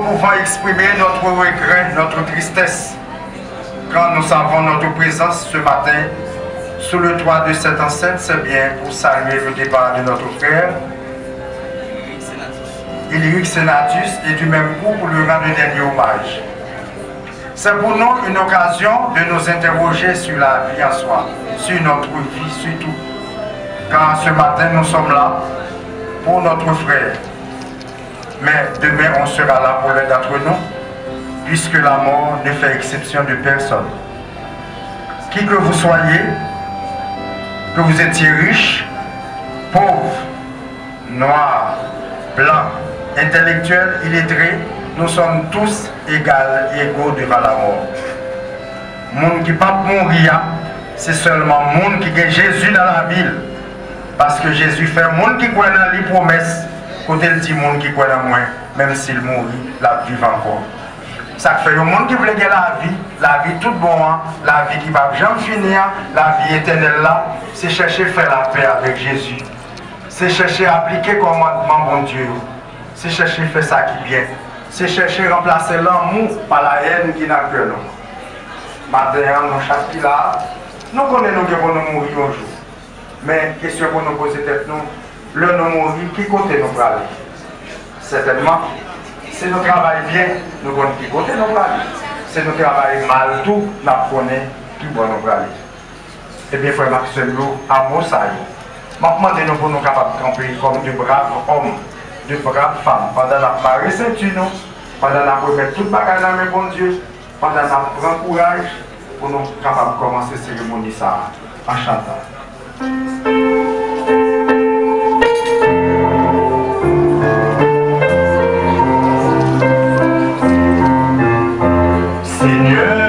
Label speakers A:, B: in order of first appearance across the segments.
A: pouvons exprimer notre regret, notre tristesse quand nous savons notre présence ce matin sous le toit de cette enceinte. C'est bien pour saluer le départ de notre frère Illyric Senatus et du même coup pour lui rendre le dernier hommage. C'est pour nous une occasion de nous interroger sur la vie en soi, sur notre vie surtout. Car ce matin nous sommes là pour notre frère. Mais demain on sera là pour l'un d'entre nous, puisque la mort ne fait exception de personne. Qui que vous soyez, que vous étiez riche, pauvre, noir, blanc, intellectuel, illettré, nous sommes tous égales et égaux devant la mort. Monde qui ne peut pas mourir, c'est seulement monde qui a Jésus dans la ville. Parce que Jésus fait monde qui croit dans les promesses, côté le dit monde qui croit dans moi, même s'il mourit, la vie va encore. Ça fait le monde qui voulait la vie toute bonne, la vie qui va jamais finir, la vie éternelle là, c'est chercher à faire la paix avec Jésus. C'est chercher à appliquer commandement bon Dieu. C'est chercher à faire ça qui vient. C'est chercher à remplacer l'amour par la haine qui n'a que nous. Maintenant, nous chaque là, nous connaissons que nous mourir un jour. Mais question pour nous poser tête nous, le nous mourir, qui côté nous aller? Certainement, si nous travaillons bien, nous connaissons qui côté nous aller. Si nous travaillons mal, tout, nous connaissons qui bon nous aller. Eh bien, frère Maxime, à Moussaï, maintenant, nous pour nous capables de camper comme de braves hommes, de braves femmes, pendant la marée ceinture, pendant la remettre toute bagage dans mes bon Dieu, pendant la prendre courage pour nous capables de commencer cette cérémonie ça en chantant. Seigneur,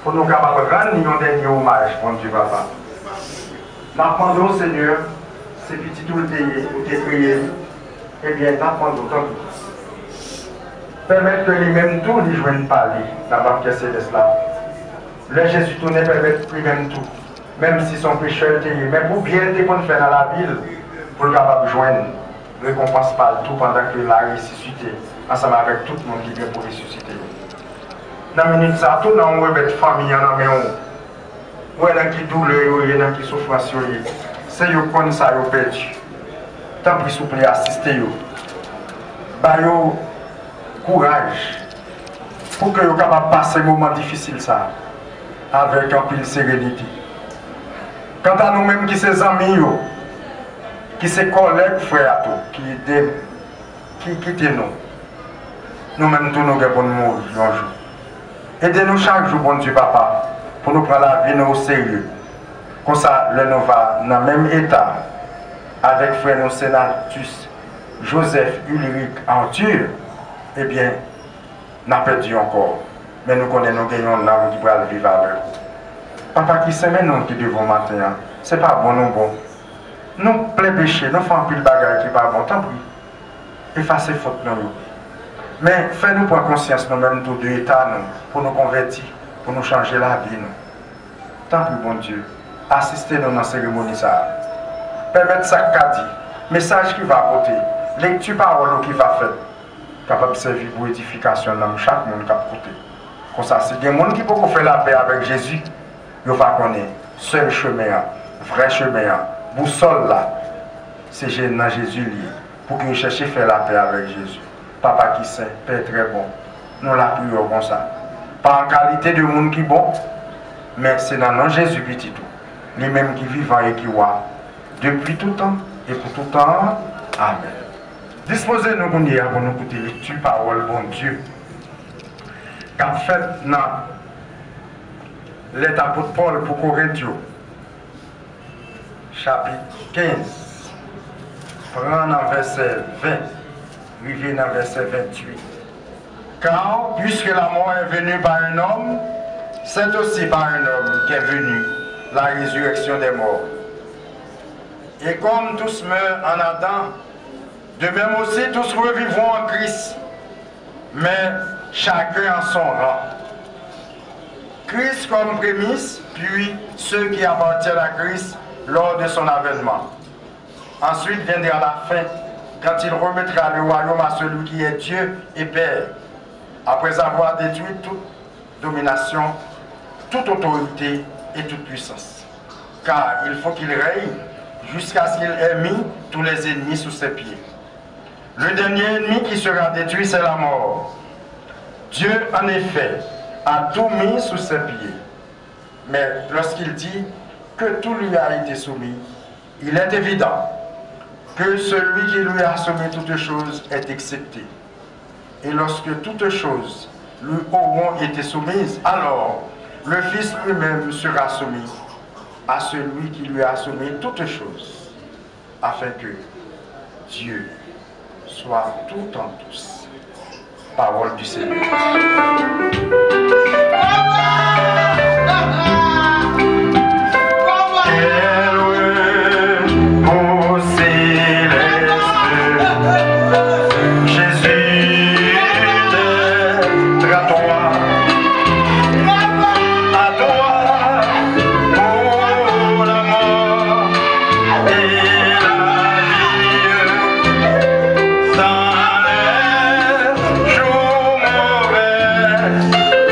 A: pour nous capables de rendre un dernier hommage, mon Dieu Papa. Nous demandons, Seigneur, ces petits tout le prié, eh bien, nous demandons tant que permettre que les mêmes tout les joignent parler, n'a pas cassé de cela. Le Jésus tourné permettre plus même tout, même si son pécheur était, mais pour bien te qu'on fait dans la ville, pour le capable de joindre, récompense pas tout pendant que la ressuscité, ensemble avec tout le monde qui vient pour ressusciter. Dans la minute, ça, tout le monde remet famille en main. Où est-ce qui douleur, où est-ce qui souffrance, c'est eux qui ça ont perdu. Tant pis, s'il vous plaît, assistez eux. Baillez courage pour que vous soyez capable de passer un moment difficile ça, avec un peu de sérénité. Quant à nous-mêmes qui sommes amis, qui sommes collègues, frères, qui quittent nous, nous-mêmes tous nous devons mourir un jour. Aidez-nous chaque jour, bon Dieu Papa, pour nous prendre la vie au sérieux. Comme ça, nous va dans le même état avec frère Senatus, Joseph, Illyric, Arthur, eh bien, nous avons perdu encore. Mais nous connaissons, nous gagnons l'âme qui va vivre avec nous. Papa, qui sait nous qui devons matin, ce n'est pas bon, non bon. Nous plein péché, nous faisons un peu de bagarre qui n'est pas bon, tant pis. Effacez faute nous. Mais fais-nous prendre conscience nous-mêmes de l'état pour nous convertir, pour nous changer la vie. Tant pis, bon Dieu, assistez-nous dans la cérémonie. Permettez ça qu'a dit, message qui va apporter, lecture parole qui va faire, capable de servir pour édification dans chaque monde qui a côté. Comme ça, c'est des gens qui peuvent faire la paix avec Jésus, ils vont connaître seul chemin, vrai chemin, boussole là, c'est dans Jésus lié. Pour qu'ils cherchent à faire la paix avec Jésus. Papa qui sait, Père très bon, nous la prions comme ça. Pas en qualité de monde qui est bon, mais c'est dans le nom de Jésus petit tout. Lui-même qui vivant et qui voit depuis tout temps et pour tout temps. Amen. Disposez-nous pour nous écouter lecture parole bon Dieu. Qu'a fait dans l'apôtre Paul pour Corinthiens, chapitre 15, prends dans verset 20, arrivé dans verset 28. Car puisque la mort est venue par un homme, c'est aussi par un homme qu'est venue la résurrection des morts. Et comme tous meurent en Adam, de même aussi tous revivront en Christ, mais chacun en son rang. Christ comme prémisse, puis ceux qui appartiennent à Christ lors de son avènement. Ensuite viendra la fin, quand il remettra le royaume à celui qui est Dieu et Père, après avoir détruit toute domination, toute autorité et toute puissance. Car il faut qu'il règne jusqu'à ce qu'il ait mis tous les ennemis sous ses pieds. Le dernier ennemi qui sera détruit, c'est la mort. Dieu, en effet, a tout mis sous ses pieds. Mais lorsqu'il dit que tout lui a été soumis, il est évident que celui qui lui a soumis toutes choses est excepté. Et lorsque toutes choses lui auront été soumises, alors le Fils lui-même sera soumis à celui qui lui a soumis toutes choses, afin que Dieu soit tout en tous. Parole du Seigneur.
B: Dans les jours mauvais,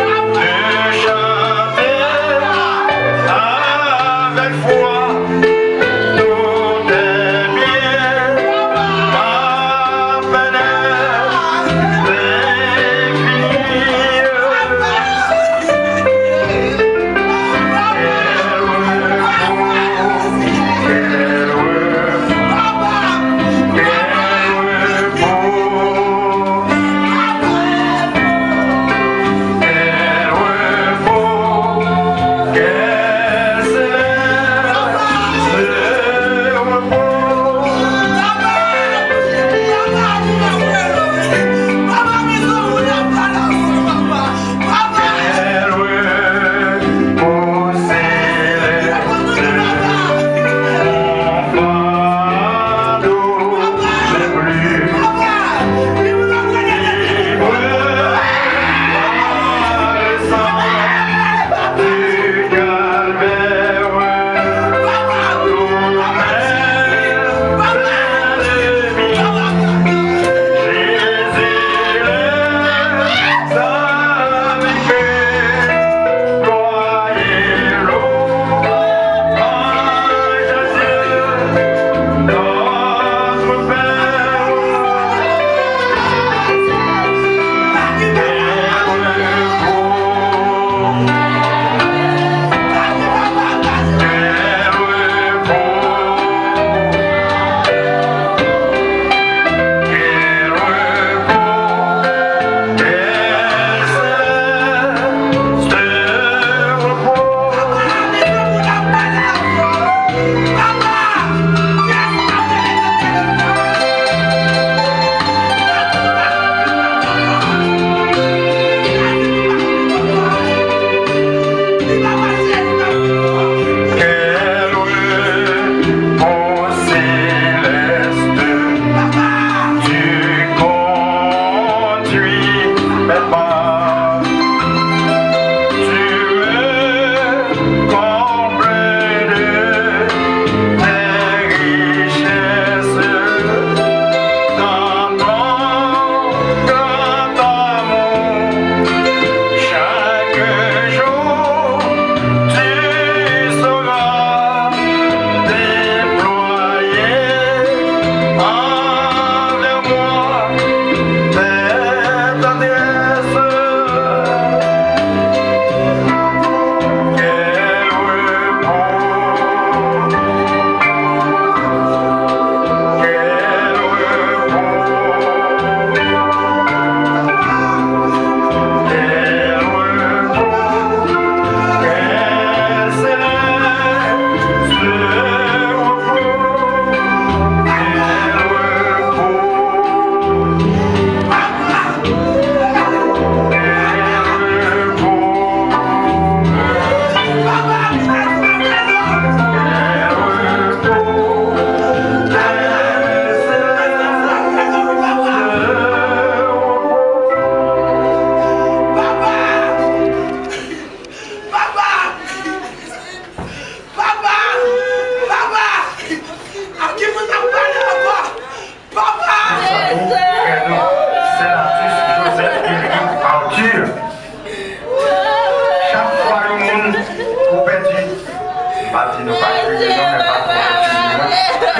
A: pas dire, nous pas crier, non, mais pas trop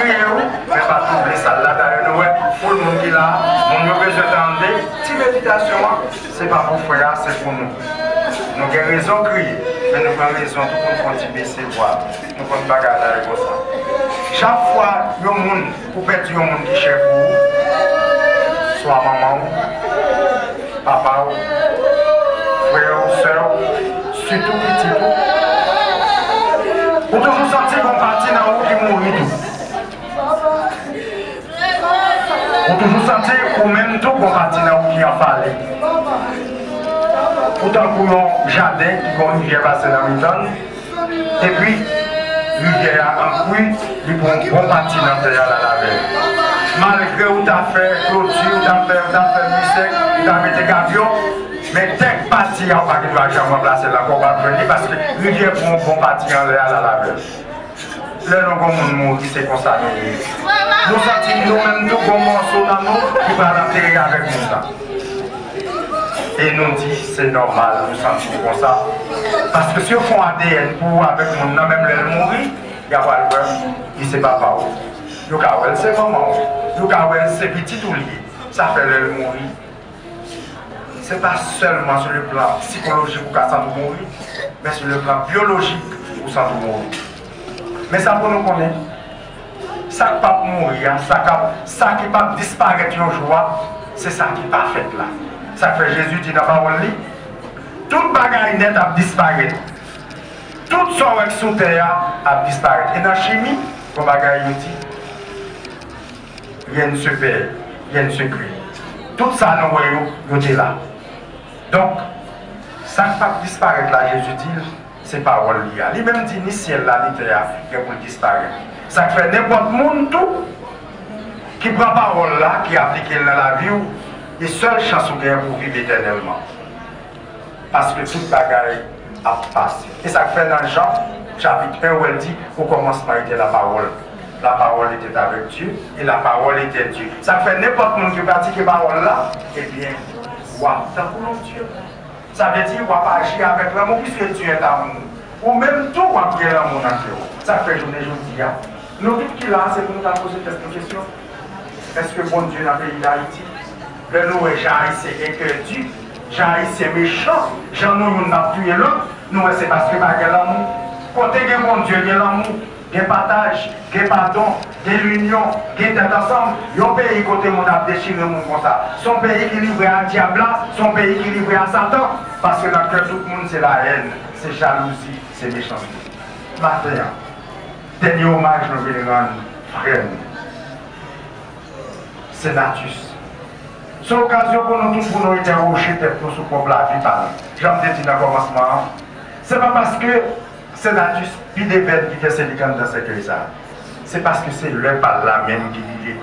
A: crier, mais pas troubler ça. Là, d'ailleurs, nous, pour le monde qui est là, on a besoin d'entendre, petite méditation, ce n'est pas pour frère, c'est pour nous. Nous avons raison de crier, mais nous avons raison de continuer ses voix. Nous avons pas garder comme ça. Chaque fois, il y a un monde, pour perdre un monde qui cherche pour vous, soit maman, papa, frère, soeur, surtout petit. Vous toujours sentir qu'on partit dans vous qui mourit tout. Vous toujours sentir qu'on même tout qu'on partit dans vous qui en fallait. Pourtant pour un jardin qui a une rivière passée dans le temps, et puis rivière en pluie, il prend un bon parti dans le terre à la veille. Malgré où tu as fait clôture, tu as fait musec, tu as mis tes gavions, mais tel parti, il n'y a pas qui doit jamais remplacer la qu'on va venir parce que la rivière prend un bon parti en l'air à la veille. Là, nous avons mourir, c'est comme ça. Nous sentons nous-mêmes tout bon morceau dans nous qui va l'enterrer avec nous. Et nous dit c'est normal, nous sentons comme ça. Parce que si on fait ADN pour avec mon nom, même le mourir, il n'y a pas le peur, il ne sait pas par où. Le kawel c'est maman, le kawel c'est petit ou lié, ça fait le mourir. Ce n'est pas seulement sur le plan psychologique pour qu'on s'en mourir, mais sur le plan biologique pour s'en mourir. Mais ça pour nous connaître. Ça qui ne peut pas mourir, ça qui ne peut pas disparaître un jour, c'est ça qui n'est pas fait là. Ça fait Jésus dit dans la parole, toute bagaille nette a disparu. Tout son avec sous terre a disparu. Et dans la chimie, pour bagaille dit, rien ne se perd, rien ne se crée. Tout ça, nous voyons, nous là. Donc, ça ne peut pas disparaître là, Jésus dit, c'est parole liée. Lui-même dit, ni ciel là, ni terre, qui pour disparaître. Ça fait n'importe monde tout qui prend parole là, qui applique dans la vie. Et seule chance pour vivre éternellement. Parce que toute bagaille a passé. Et ça fait dans Jean, chapitre 1, où elle dit, au commencement était la parole. La parole était avec Dieu et la parole était Dieu. Ça fait n'importe qui qui pratique la parole là, eh bien, wa dans pour Dieu. Ça veut dire qu'on va agir avec l'amour puisque Dieu est amour. Ou même tout va prier l'amour dans Dieu. Ça fait journée, je dis. Nous tous qui là, c'est pour nous poser cette question. Est-ce que bon Dieu dans le pays d'Haïti? Le nous est Jean-Haïtien interdit, Jean-Haïtien méchant, Jean-nous n'a tué l'autre, nous c'est parce que pas l'amour. Côté que mon Dieu, il y a l'amour, il y a partage, il y a pardon, il y a l'union, il y a d'être ensemble. Il y a un pays côté mon a déchiré mon comme ça. Son pays qui est livré à diable, son pays qui est livré à Satan. Parce que dans le cœur tout le monde c'est la haine, c'est jalousie, c'est méchanceté. Maintenant, dernier hommage nous voulons rendre frère. Sénatus. C'est l'occasion pour nous tous pour nous interroger pour ce propre la vie par nous. J'en ai dit dans le commencement, ce n'est pas parce que Sénatus puis des bêtes qui fait ces dans cette église. C'est parce que c'est le parlement même qui vit.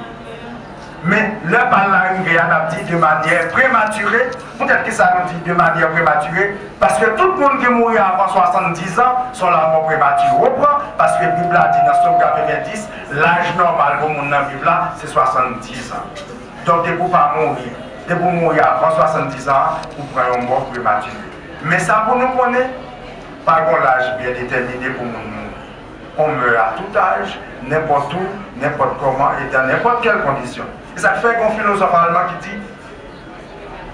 A: Mais le parlement est adapté de manière prématurée. Peut-être que ça nous dit de manière prématurée. Parce que tout le monde qui mourit avant 70 ans sont la mort prématurée. Parce que la Bible a dit dans Somme 90, l'âge normal pour le monde dans la Bible, c'est 70 ans. Donc, de pour pas mourir, de pour mourir avant 70 ans, vous prenez un mort prématuré. Mais ça, pour nous connaître, pas l'âge bien déterminé pour nous. On meurt à tout âge, n'importe où, n'importe comment et dans n'importe quelle condition. Et ça fait qu'un philosophe allemand qui dit,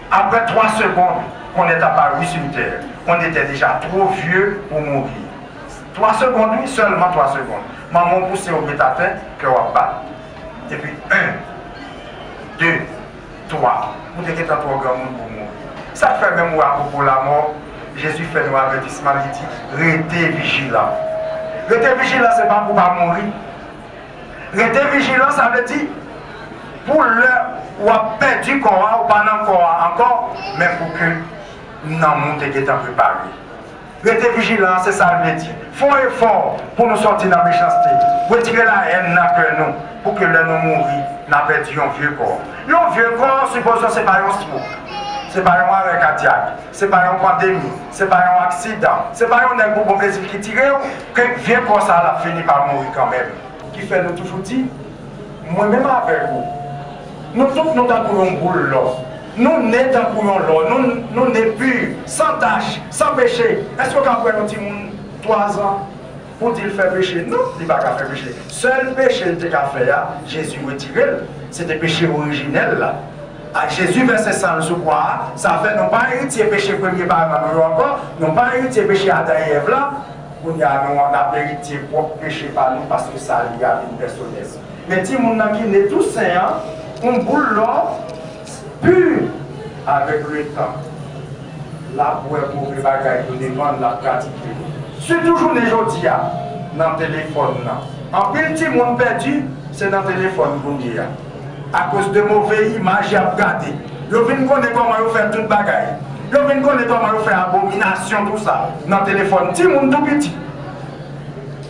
A: après 3 secondes qu'on est apparu sur terre, on était déjà trop vieux pour mourir. 3 secondes, oui, seulement 3 secondes. Maman poussé au métatin, que on bat. Et puis 1, 2, 3. Vous êtes un trop grand monde pour mourir. Ça fait même à propos de la mort. Jésus fait un avertissement, il dit, restez vigilants. Restez vigilants, ce n'est pas pour ne pas mourir. Restez vigilants, ça veut dire, pour l'heure où on a perdu le corps, ou pas dans le corps encore, mais pour que nous montions qui est préparé. Restez vigilants, c'est ça le dire. Font effort pour nous sortir de la méchanceté. Retirer la haine dans le nous, pour que l'heure nous mourir, nous avons perdu un vieux corps. Un vieux corps, supposons que ce n'est pas un stroke. Ce n'est pas un arrêt cardiaque, ce n'est pas une pandémie, ce n'est pas un accident, ce n'est pas un bon plaisir qui tire, que vieux corps ça a fini par mourir quand même. Qui fait nous toujours dire, moi-même avec vous, nous tous nous avons un boule là. Nous nés dans là, nous nés purs, sans tâche, sans péché. Est-ce que quand nous avons 3 ans, pour dire faire péché. Non, il n'a pas faire péché. Seul péché qu'il a fait, Jésus retiré. C'était péché originel là. À Jésus, verset 100, je crois, ça fait non pas héritier péché premier par encore, non pas héritier péché Adam et Ève là, on a héritier propre péché par nous parce que ça lié à une personne. Mais si mon ami est tout saint, on boule l'or pur avec le temps. Là, pour être mauvais bagage, on demande la pratique. C'est toujours les jours dans le téléphone. En petit monde perdu, c'est dans le téléphone qu'on dit. À cause de mauvaises images, il y a regardé. Vous venez connaître comment vous faites toute bagaille. Vous venez connaître comment vous faites abomination, tout ça. Dans le téléphone, petit monde tout petit.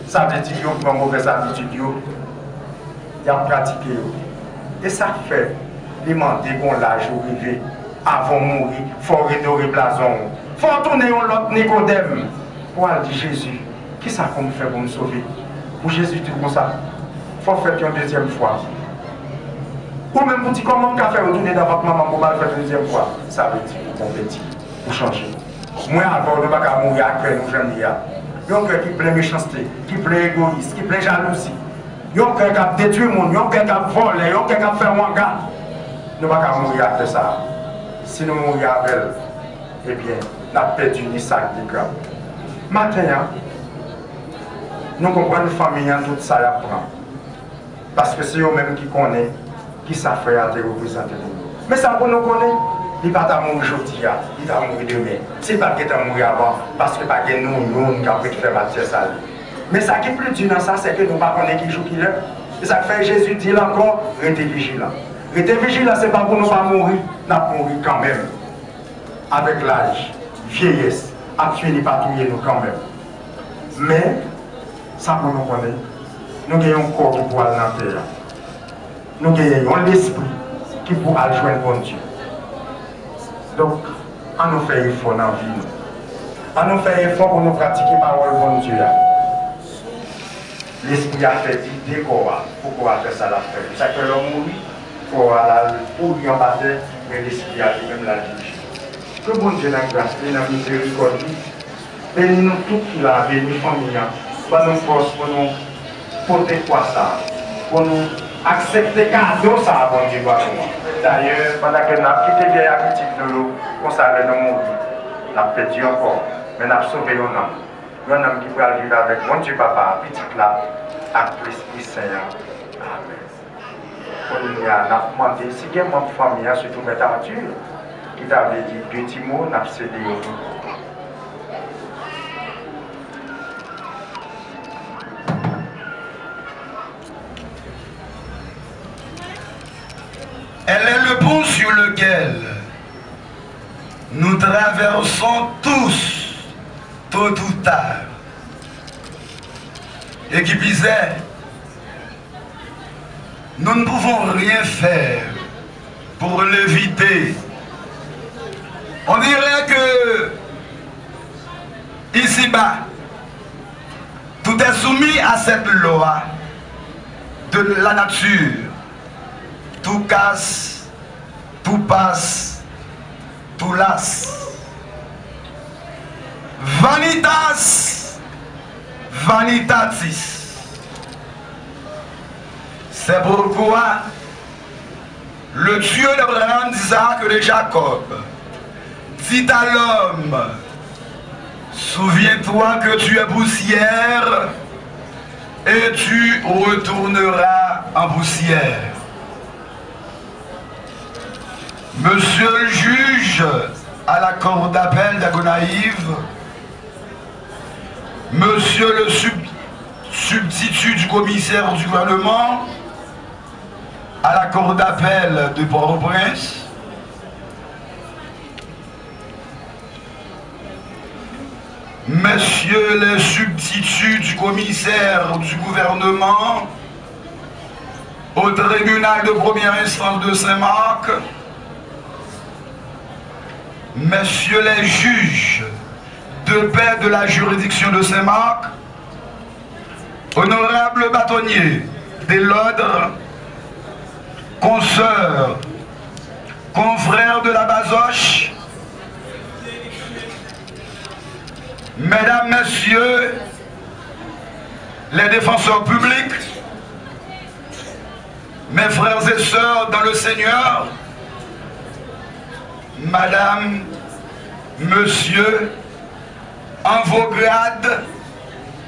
A: Ça veut dire que vous avez mauvaise habitude. Il y a pratiqué. Et ça fait demander qu'on l'âge arrivé avant de mourir. Il faut redorer blason. Il faut tourner l'autre Nicodème. Pour aller dire Jésus, qui ça qu'on fait pour me sauver? Pour Jésus, tout comme ça. Il faut faire une deuxième fois. Ou même pour dire comment on peut faire retourner dans votre maman pour faire une deuxième fois. Ça veut dire qu'on peut dire, pour changer. Moi, avant, je ne vais pas mourir après nous, j'aime bien. Il y a un cœur qui est plein de méchanceté, qui est plein d'égoïsme, qui est plein de jalousie. Il y a un cœur qui a détruit le monde, il y a un cœur qui a volé, il y a un cœur qui a fait un gars. Nous ne vais pas mourir après ça. Si nous mourons avec elle, eh bien, nous avons perdu une sac de grappe. Maintenant, nous comprenons la famille, tout ça apprend. Parce que c'est eux-mêmes qui connaissent. Qui ça fait à te représenter. Mais ça pour nous connaître, il ne va pas mourir aujourd'hui, il va mourir demain. C'est pas qu'il va mourir avant, parce que pas que nous qui avons fait matière sale. Mais ça qui est plus dur dans ça, c'est que nous ne connaissons pas qui joue qui est. Et ça fait Jésus dit encore, restez vigilant. Restez vigilant, ce n'est pas pour nous pas mourir, nous allons mourir quand même. Avec l'âge, vieillesse, à finir par tuer nous quand même. Mais, ça pour nous connaître, nous avons un corps qui peut aller dans la terre. Nous gagnons l'esprit qui pourra joindre bon Dieu. Donc, on nous fait effort dans la vie. On nous fait effort pour nous pratiquer la parole de bon Dieu. L'esprit a fait idée pourquoi faire ça la faire. Ça fait l'homme mourir, pour lui en battre, mais l'esprit a lui-même la dirige. Que bon Dieu n'a grâce, il a miséricorde. Bénis-nous tous là, bénis famille, pour nous force, pour nous porter quoi ça, pour nous accepter cadeau ça bon Dieu doit nous. D'ailleurs, pendant que nous avons quitté les critiques de l'eau, on savait nous mourir. Nous avons perdu encore, mais nous avons sauvé un homme. Un homme qui peut vivre avec mon Dieu Papa, petit là, avec l'Esprit Saint. Amen. On a demandé, si il y a une famille, surtout mes Arthur, qui t'avait dit deux petits mots, nous avons cédé au bout.
B: Elle est le pont sur lequel nous traversons tous, tôt ou tard. Et qui disait, nous ne pouvons rien faire pour l'éviter. On dirait que ici-bas, tout est soumis à cette loi de la nature. Tout casse, tout passe, tout lasse. Vanitas, vanitatis. C'est pourquoi le Dieu d'Abraham, d'Isaac et de Jacob dit à l'homme, souviens-toi que tu es poussière et tu retourneras en poussière. Monsieur le juge à la cour d'appel d'Agonaïve, monsieur le substitut du commissaire du gouvernement à la cour d'appel de Port-au-Prince, messieurs les substituts du commissaire du gouvernement au tribunal de première instance de Saint-Marc, messieurs les juges de paix de la juridiction de Saint-Marc, honorables bâtonniers de l'ordre, consoeurs, confrères de la Basoche, mesdames, messieurs, les défenseurs publics, mes frères et sœurs dans le Seigneur, Madame, Monsieur, en vos grades,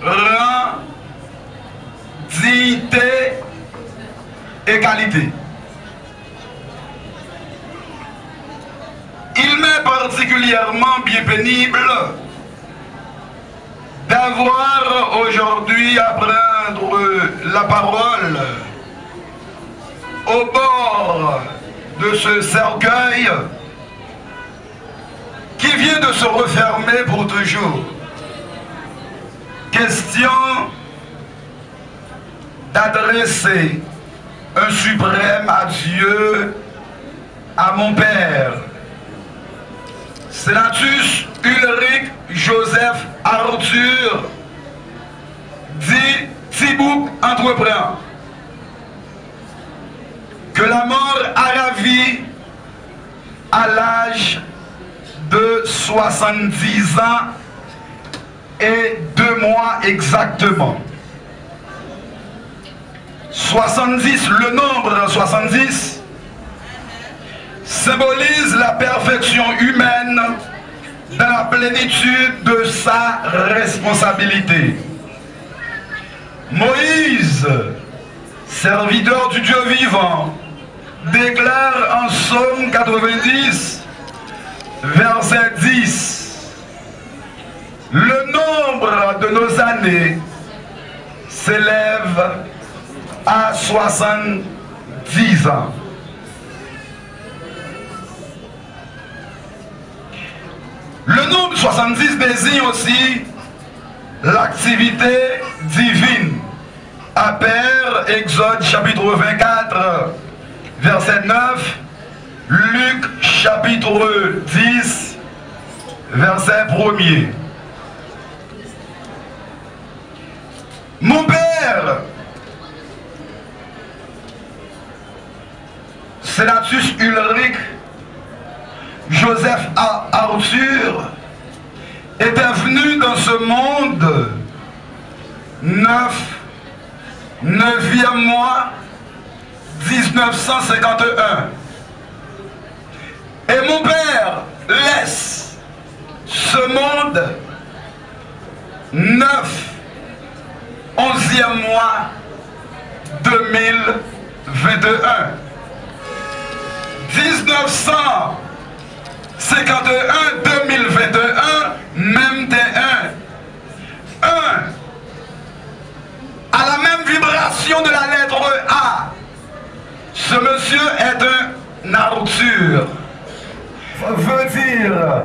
B: rang, dignité et qualité. Il m'est particulièrement bien pénible d'avoir aujourd'hui à prendre la parole au bord de ce cercueil qui vient de se refermer pour toujours. Question d'adresser un suprême adieu à mon père, Senatus Ulrich Joseph Arthur, dit Thibouk Entreprend, que la mort a ravi à l'âge de 70 ans et 2 mois exactement. 70, le nombre 70 symbolise la perfection humaine dans la plénitude de sa responsabilité. Moïse, serviteur du Dieu vivant, déclare en Psaume 90, verset 10, « Le nombre de nos années s'élève à 70 ans. » Le nombre 70 désigne aussi l'activité divine. À Père, Exode chapitre 24, verset 9, Luc chapitre 10, verset 1er. Mon père, Senatus Ulrich Joseph Arthur, était venu dans ce monde 9e mois 1951. Et mon père laisse ce monde 11e mois 2021. 1951-2021, même T1. 1. À la même vibration de la lettre A. Ce monsieur est un Arthur. Veut dire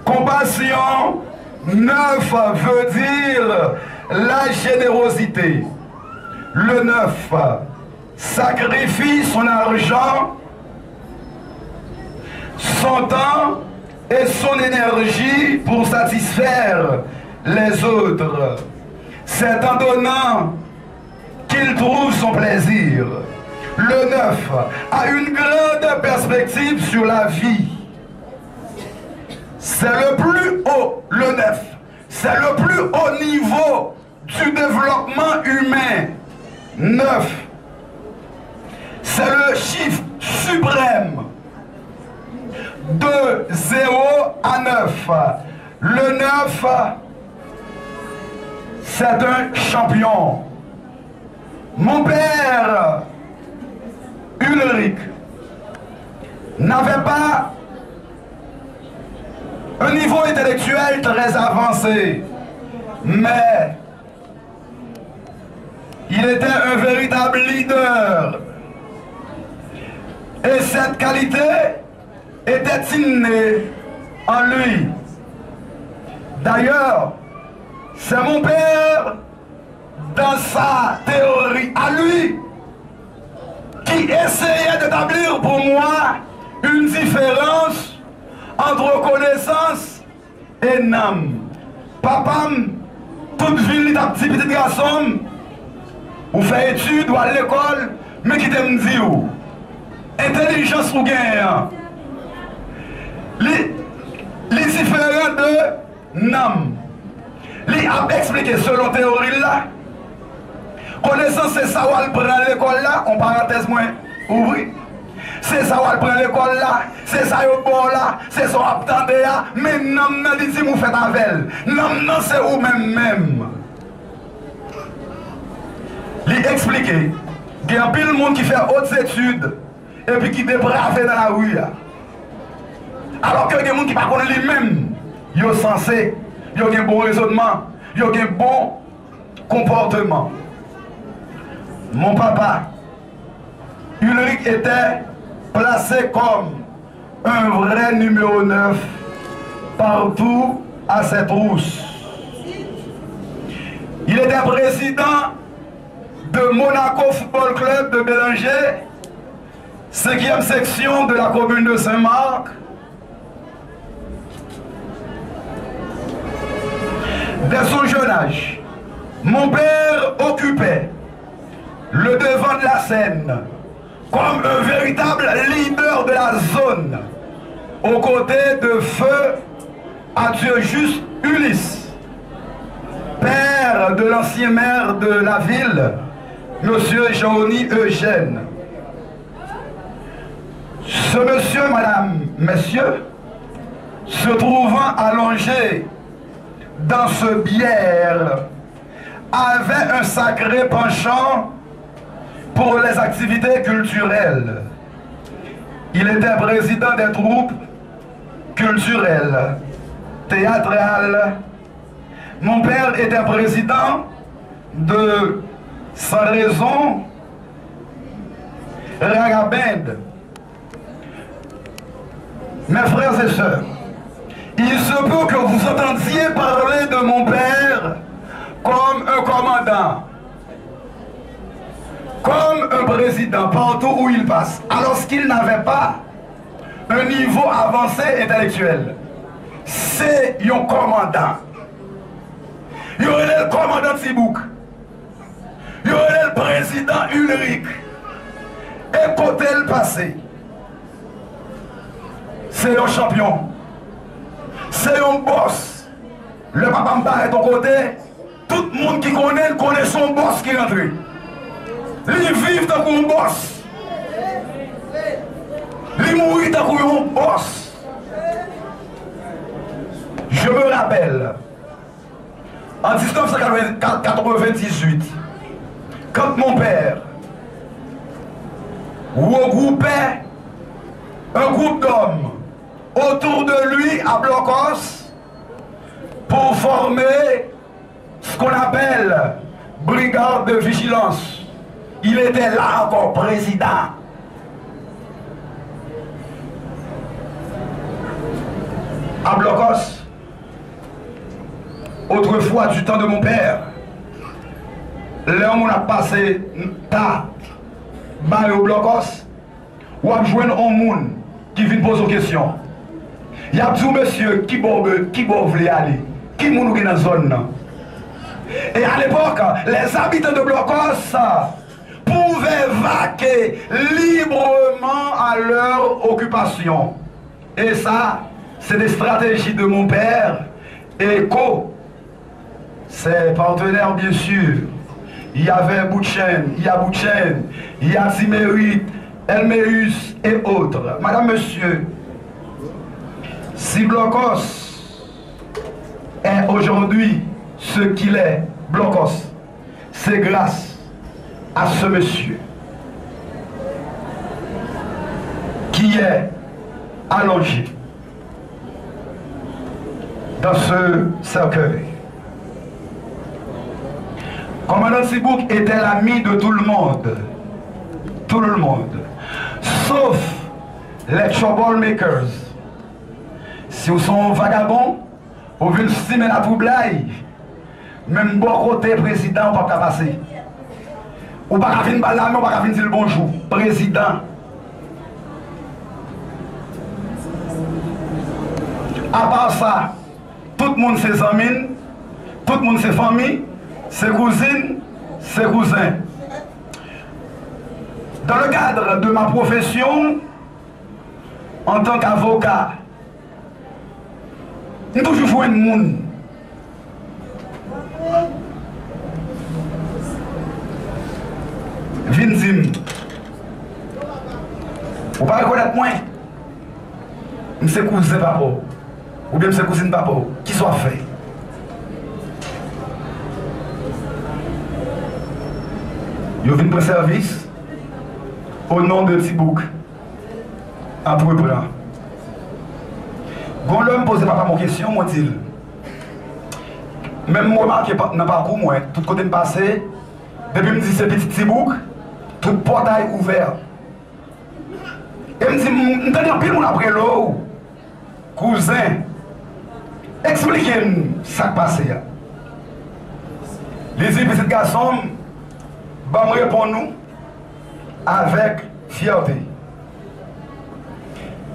B: compassion. 9 veut dire la générosité. Le 9 sacrifie son argent, son temps et son énergie pour satisfaire les autres. C'est en donnant qu'il trouve son plaisir. Le 9 a une grande perspective sur la vie. C'est le plus haut, le 9, c'est le plus haut niveau du développement humain. 9, c'est le chiffre suprême. De 0 à 9. Le 9, c'est un champion. Mon père, Ulrich, n'avait pas un niveau intellectuel très avancé, mais il était un véritable leader. Et cette qualité était innée en lui. D'ailleurs, c'est mon père, dans sa théorie à lui, qui essayait d'établir pour moi une différence entre connaissance et nam. Papa, toute ville, ta petit garçon, ou fait études, ou à l'école, mais qui t'aime dire, intelligence ou gain. Les différents de nam. Il a expliqué selon théorie là Connaissance, c'est ça où elle prend l'école là, en parenthèse moins, ouvri. C'est ça où elle prend l'école là, c'est ça au bord là, c'est ça où elle attend là, mais non, non, dit si vous faites avec elle. Non, non, c'est vous même. Lui expliquer, il y a un pile de monde qui fait hautes études et puis qui débrave dans la rue. Alors que il y a des gens qui ne connaissent pas lui-même, ils sont censés, ils ont un bon raisonnement, ils ont un bon comportement. Mon papa, Ulrich était placé comme un vrai numéro 9 partout à cette rousse. Il était président de Monaco Football Club de Bélanger, 5e section de la commune de Saint-Marc. Dès son jeune âge, mon père occupait le devant de la scène comme un véritable leader de la zone, aux côtés de feu Adieu Juste Ulysse, père de l'ancien maire de la ville, monsieur Jean-Oni Eugène. Ce monsieur, madame, messieurs, se trouvant allongé dans ce bière, avait un sacré penchant pour les activités culturelles. Il était président des troupes culturelles, théâtrales. Mon père était président de Sans Raison, Ragaband. Mes frères et sœurs, il se peut que vous entendiez parler de mon père comme un commandant, comme un président partout où il passe, alors qu'il n'avait pas un niveau avancé intellectuel. C'est un commandant. Il y aurait le commandant Tibouk, il y aurait le président Ulrich, et côté le passé. C'est un champion, c'est un boss. Le papa Mba est au côté, tout le monde qui connaît son boss qui est rentré. Il vit tant qu'un boss. Il mourit tant qu'un boss. Je me rappelle, en 1998, quand mon père regroupait un groupe d'hommes autour de lui à Blocos pour former ce qu'on appelle brigade de vigilance. Il était là encore président. À Blocos, autrefois du temps de mon père, l'homme on a passé ta bail au Blocos, ou a joué un monde qui vient poser une question. Il y a tout monsieur qui veut aller, qui moun dans la zone. Et à l'époque, les habitants de Blocos pouvaient vaquer librement à leur occupation. Et ça, c'est des stratégies de mon père et ses partenaires bien sûr. Il y avait Boutchen, il y a Boutchen, il y a Timérit, Elméus et autres. Madame, monsieur, si Blocos est aujourd'hui ce qu'il est, Blocos, c'est grâce à ce monsieur qui est allongé dans ce cercueil. Commandant Tibouk était l'ami de tout le monde, sauf les troublemakers. Si vous sont vagabonds, vous venez stimer la troublaille, même bon côté président, on ne peut pas passer. Ou pas venir par là, mais on ne peut pas venir dire bonjour. Président. À part ça, tout le monde ses amis, tout le monde ses familles, ses cousines, ses cousins. Dans le cadre de ma profession, en tant qu'avocat, j'ai toujours joué un monde. Vous ne pouvez pas reconnaître moi. Je cousin papa. Ou bien je cousine papa. Qui soit fait. Je viens pour service au nom de Tibouk. Entrepreneur. Quand l'homme pose papa mon question, moi dit. Même moi, marqué dans le parcours, moi, tout côté me passé, depuis me dit c'est petit Tibouk, tout portail ouvert. Et me dit, m'entendez pile mon après l'eau, cousin, expliquez-moi ce qui passe. Les petits garçons, bah me répondre nous avec fierté.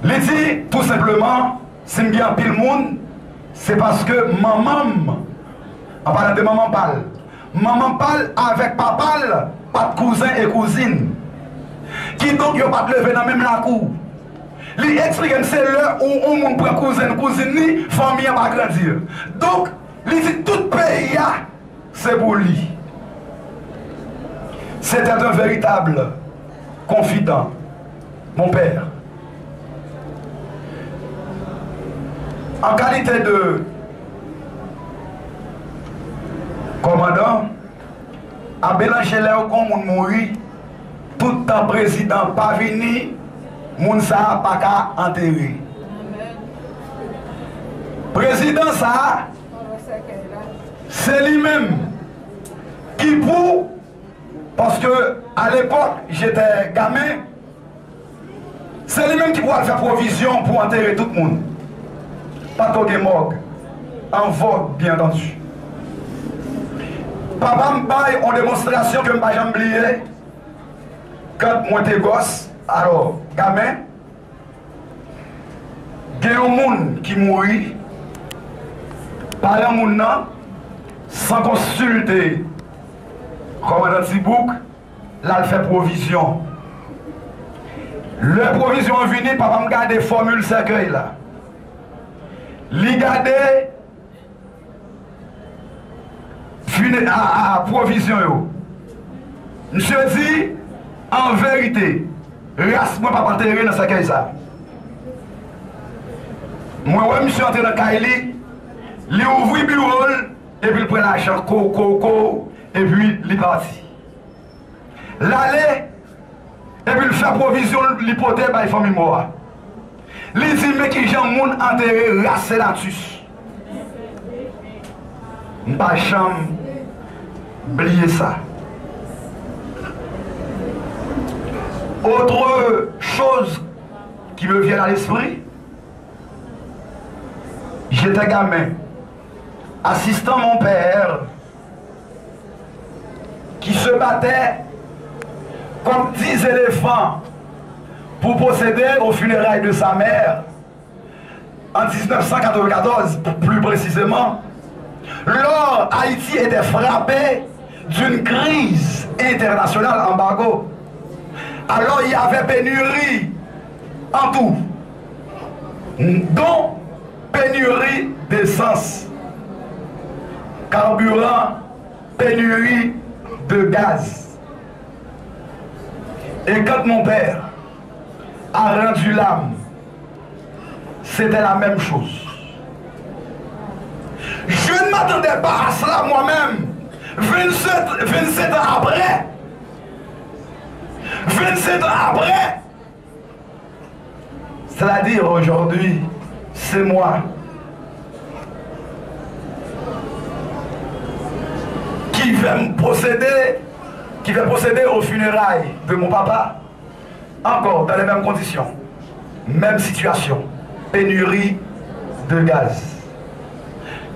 B: Les dit tout simplement, si je bien pile monde, c'est parce que maman, en parlant de maman parle avec papa, pas de cousin et cousine. Qui donc n'a pas de lever dans même la cour. Il explique que c'est l'heure où on prend cousin, cousine, famille va grandir. Donc, il dit tout pays, c'est pour lui. C'était un véritable confident, mon père. En qualité de commandant, à Bélanger là où on mourit, tout temps président pas venu, moun sa pas qu'à enterrer. Président ça, c'est lui-même qui pour, parce que à l'époque j'étais gamin, c'est lui-même qui pourra faire provision pour enterrer tout le monde. Pas de morgue, en vogue bien entendu. Papa me baille en démonstration que je ne vais jamais oublier. Quand moi j'étais gosse, alors, gamin, il y a un monde qui mourit, par un monde sans consulter commandant Tibouk, là il fait provision. Le provision est venu, papa me garde des formules cercueil là. Il garde à provision. Monsieur dit, en vérité, race moi pas enterré dans ce cercueil ça. Moi ouais monsieur entré dans Kaili, il ouvre le bureau et puis il prend l'argent et puis il est parti. L'aller et puis il fait provision l'hypothèse par famille mort. Il dit mais qui j'en monde enterré race là-dessus. Pas chambre oublier ça. Autre chose qui me vient à l'esprit, j'étais gamin, assistant mon père, qui se battait comme 10 éléphants pour procéder aux funérailles de sa mère en 1994, plus précisément, lors Haïti était frappé d'une crise internationale embargo. Alors il y avait pénurie en tout, dont pénurie d'essence, carburant, pénurie de gaz. Et quand mon père a rendu l'âme, c'était la même chose. Je ne m'attendais pas à cela moi-même. 27 ans après, 27 ans après, c'est-à-dire aujourd'hui, c'est moi qui vais procéder aux funérailles de mon papa, encore dans les mêmes conditions, même situation, pénurie de gaz.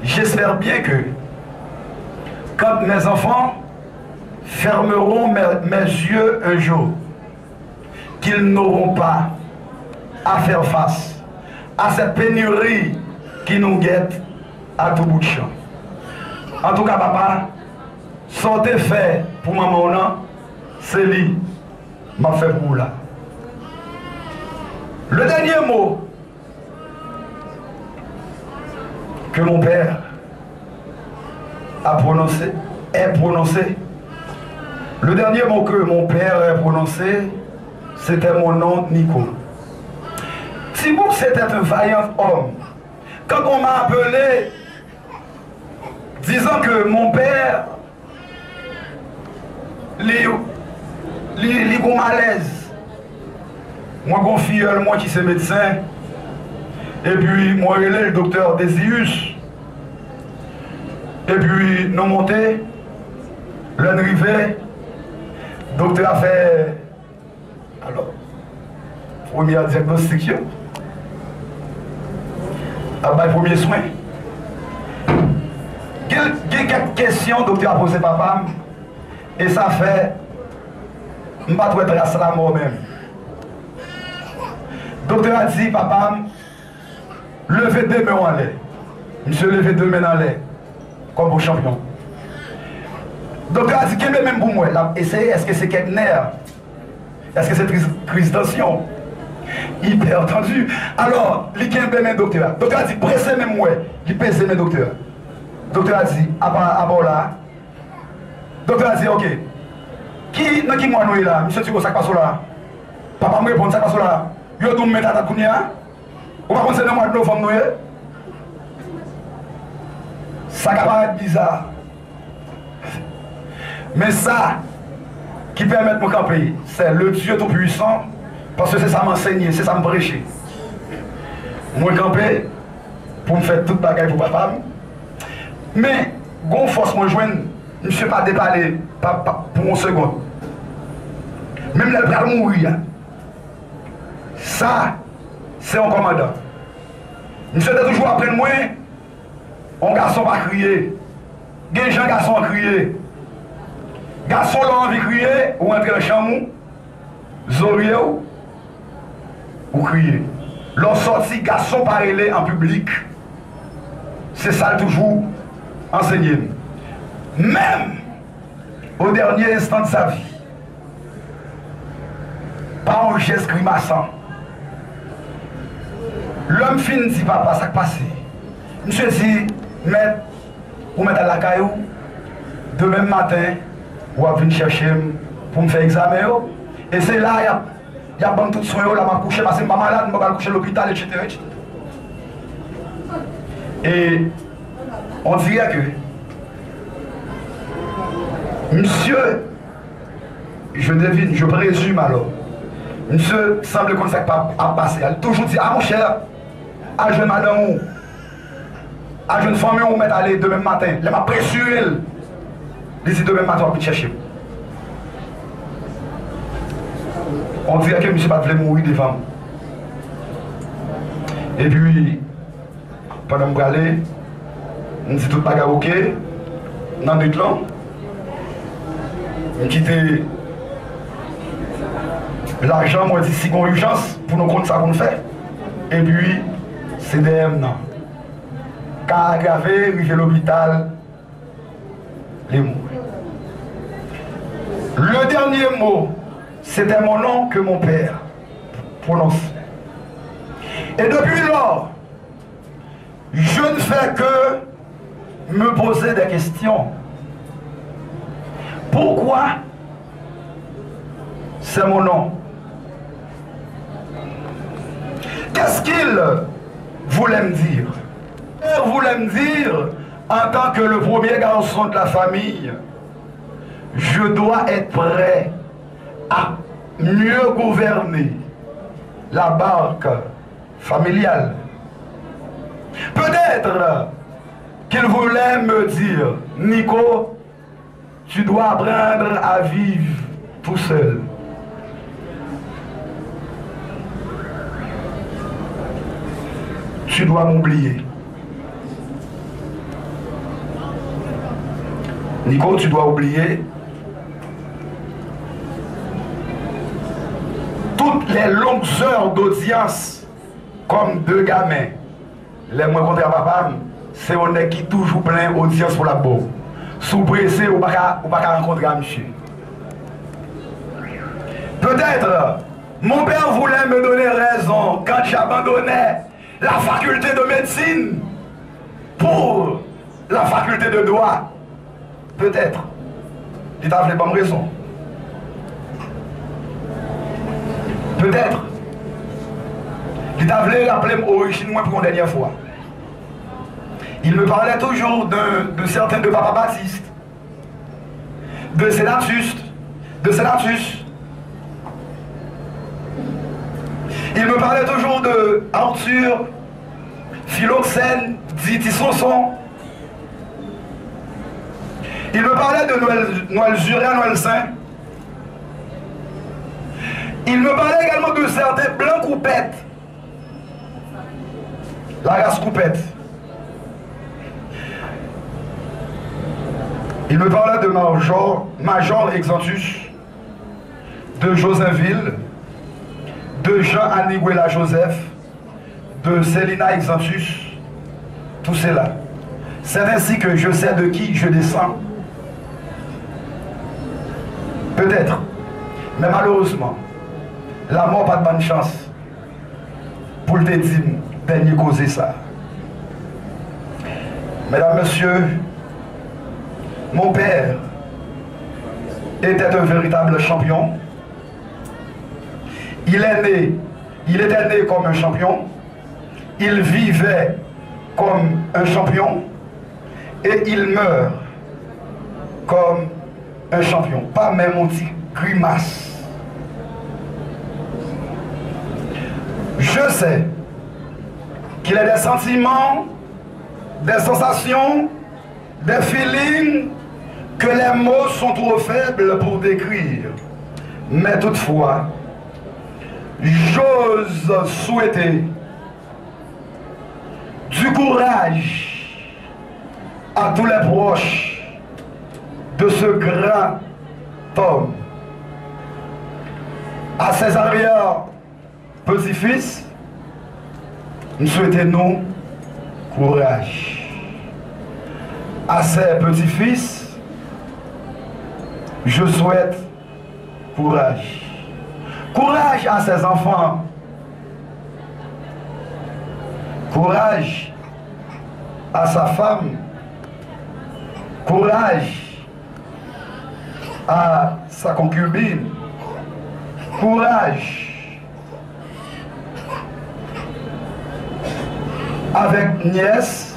B: J'espère bien que quand mes enfants fermeront mes yeux un jour, qu'ils n'auront pas à faire face à cette pénurie qui nous guette à tout bout de champ. En tout cas, papa, sortez fait pour maman, c'est lui, m'a fait pour là. Le dernier mot que mon père est prononcé. Le dernier mot que mon père a prononcé, c'était mon nom, Nico. Thibaut, c'était un vaillant homme. Quand on m'a appelé, disant que mon père, les malaise, moi, mon filleul, moi qui suis médecin, et puis moi, il est le docteur Désius, et puis nous montés, l'arrivée, docteur a fait, alors, premier diagnostic, après premier soin. Il y a quelques questions, docteur a posé papa, et ça fait, je ne vais pas tracer la mort même. Docteur a dit, papa, levez deux mains en l'air. Monsieur, levez deux mains en l'air, comme pour champion. Docteur a dit, qu'est-ce que même pour moi? Essayez, est-ce que c'est quelque nerf? Est-ce que c'est crise de tension? Hyper tendu. Alors, il y a un docteur. Docteur a dit, pressez même moi. Il pèse mes docteurs. Docteur a dit, à part là. Docteur a dit, ok. Qui moi nous là? Monsieur, tu vois ça passe là? Papa me répond ça passe là. Yo doum mettre à ta kounia. Ou pas penser dans le mois de novembre nous? Ça va paraître bizarre. Mais ça qui permet de me camper, c'est le Dieu Tout-Puissant, parce que c'est ça m'enseigner, c'est ça me prêcher. Moi camper pour me faire toute bagaille pour papa. Mais, gon force moi joindre, je ne suis pas déballé pour une seconde. Même le bras mourir. Ça, c'est un commandant. Monsieur était toujours après moi, un garçon va crier. Des gens garçons crier. Garçon là envie de crier, ou entrer dans le chambre, zorier ou crier. L'on sorti garçon parler en public. C'est ça toujours enseigné. Même au dernier instant de sa vie, par un geste grimaçant, l'homme fin dit papa, ça passe. Monsieur dit, maître, ou mettre à la caillou, demain matin, ou à venir chercher pour me faire examen. Et c'est là, il y a bon tout soin, là, je couché parce que je suis pas malade, je vais coucher à l'hôpital, etc., etc. Et on dirait que monsieur, je devine, je présume alors, monsieur semble comme ça pas passer. Elle a toujours dit, ah mon cher, à jeune madame ou, à jeune femme ou mettre aller demain matin. Elle m'a pressuré. Elle dit demain matin, on va chercher. On dirait que monsieur pas voulu mourir devant. Et puis, pendant que je aller, on dit tout le bagage ok, dans le but là, on quitte l'argent, moi, dit si on a urgence pour nous compter ça qu'on fait. Et puis, c'est DM, non. Cas aggravé, arrivé à l'hôpital, les mots. Le dernier mot, c'était mon nom que mon père prononçait. Et depuis lors, je ne fais que me poser des questions. Pourquoi c'est mon nom? Qu'est-ce qu'il voulait me dire? Il voulait me dire, en tant que le premier garçon de la famille, je dois être prêt à mieux gouverner la barque familiale. Peut-être qu'il voulait me dire, Nico, tu dois apprendre à vivre tout seul. Tu dois m'oublier. Nico, tu dois oublier toutes les longues heures d'audience comme deux gamins. Les moins contre papa, c'est on est qui toujours plein d'audience pour la boue. Sous pressé ou pas rencontrer monsieur. Peut-être mon père voulait me donner raison quand j'abandonnais la faculté de médecine pour la faculté de droit. Peut-être. Il t'a fait bonne raison. Peut-être. Il t'avait rappelé origine moi pour une dernière fois. Il me parlait toujours de certains de Papa Baptiste, de Sénatus. Il me parlait toujours de Arthur, Philoxène, dit Sanson. Il me parlait de Noël Jurin, Noël Saint. Il me parlait également de certains blancs coupettes. La race coupette. Il me parlait de Major Exantus, de Josainville, de Jean-Aniguela Joseph, de Célina Exantus, tout cela. C'est ainsi que je sais de qui je descends. Peut-être, mais malheureusement, la mort pas de bonne chance pour le dire, dernier causer ça. Mesdames, Messieurs, mon père était un véritable champion. Il était né comme un champion. Il vivait comme un champion. Et il meurt comme un champion. Pas même un petit grimace. Je sais qu'il a des sentiments, des sensations, des feelings que les mots sont trop faibles pour décrire. Mais toutefois, j'ose souhaiter du courage à tous les proches de ce grand homme, à ses arrière petits-fils, nous souhaitons courage. À ses petits-fils, je souhaite courage. Courage à ses enfants. Courage à sa femme. Courage à sa concubine. Courage avec nièce,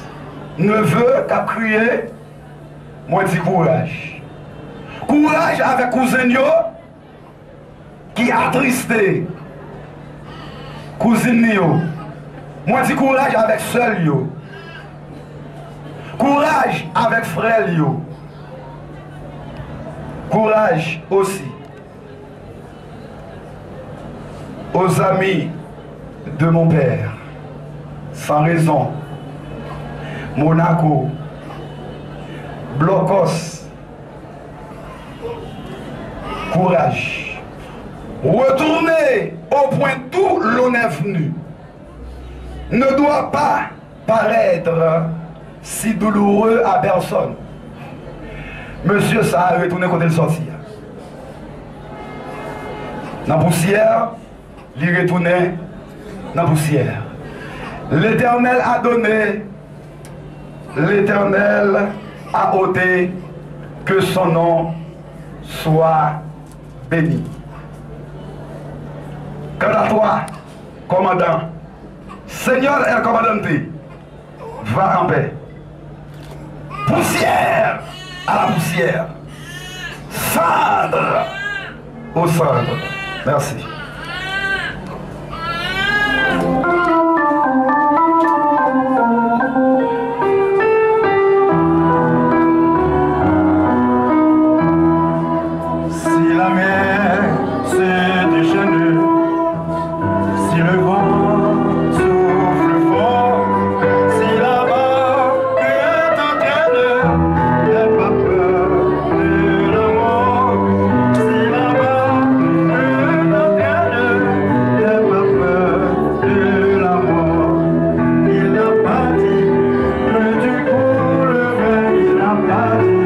B: neveu qui a crié, moi dis courage. Courage avec cousin qui a attristé. Cousine moi dis courage avec seul yo. Courage avec frère yo. Courage aussi aux amis de mon père. Sans raison. Monaco. Blocos. Courage. Retourner au point d'où l'on est venu ne doit pas paraître si douloureux à personne. Monsieur, ça a retourné quand il sortit. Dans la poussière, il retournait dans la poussière. L'Éternel a donné, l'Éternel a ôté, que son nom soit béni. Quant à toi, commandant, Seigneur et commandante, va en paix. Poussière à la poussière. Cendre aux cendres. Merci.
A: Si la mer s'est déchaînée, si le vent souffle fort, si la barque est en train n'aie pas peur de la mort. Si la barque est en train n'aie pas peur de la mort. Il n'a pas dit que tu coulerais, il n'a pas dit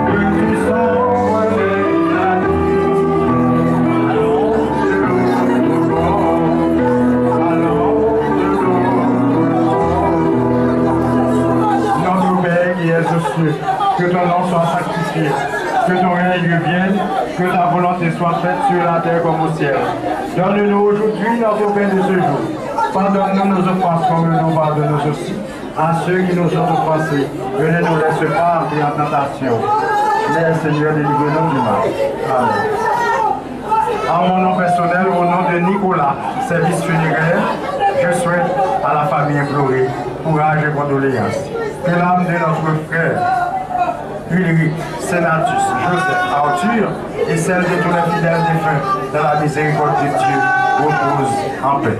A: que tu sauverais. Que ton nom soit sanctifié, que ton règne vienne, que ta volonté soit faite sur la terre comme au ciel. Donne-nous aujourd'hui notre pain de ce jour. Pardonne-nous nos offenses comme nous pardonnons aussi à ceux qui nous ont offensés. Ne nous laisse pas entrer en tentation. Mais Seigneur, délivre-nous du mal. Amen. En mon nom personnel, au nom de Nicolas, service funéraire, je souhaite à la famille implorée courage et condoléances. Que l'âme de notre frère Ulrich, Sénatus, Joseph, Arthur et celle de tous les fidèles défunts dans la miséricorde de Dieu repose en paix.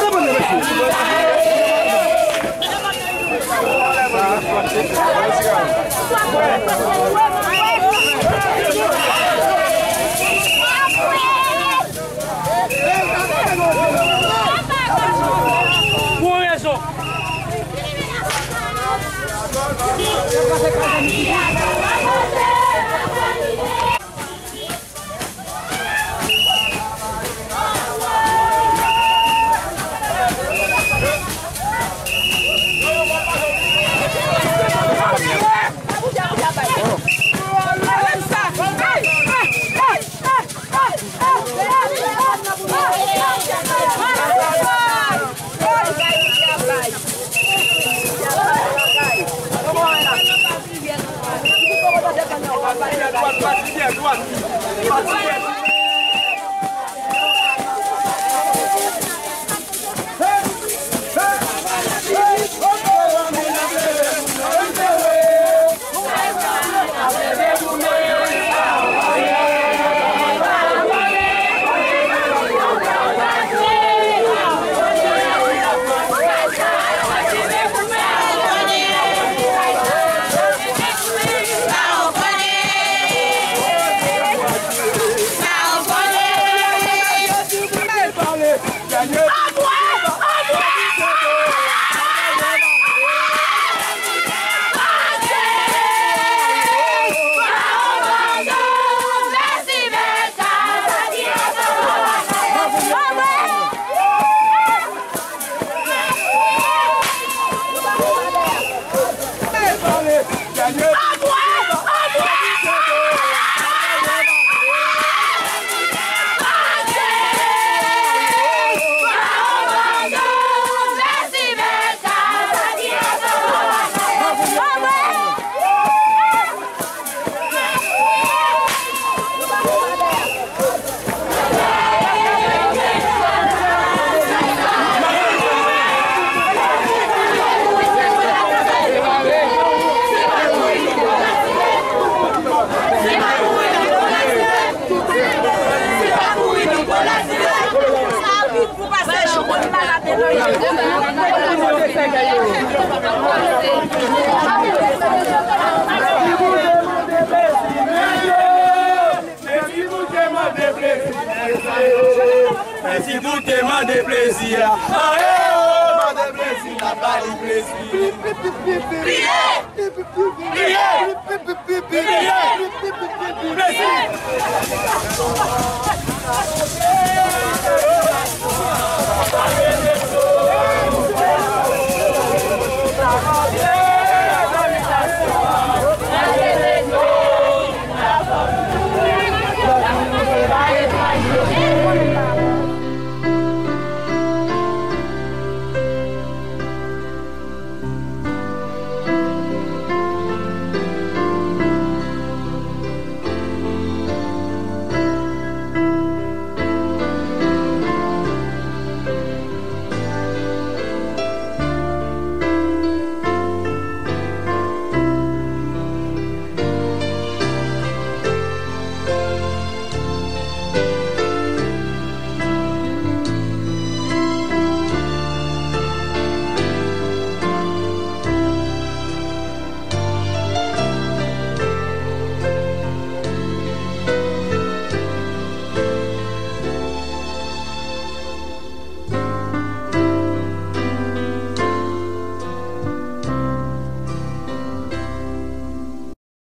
C: Vamos Si vous demandez plaisir, demandez plaisir, la balle plaisir. Priez, priez, priez, priez, plaisir.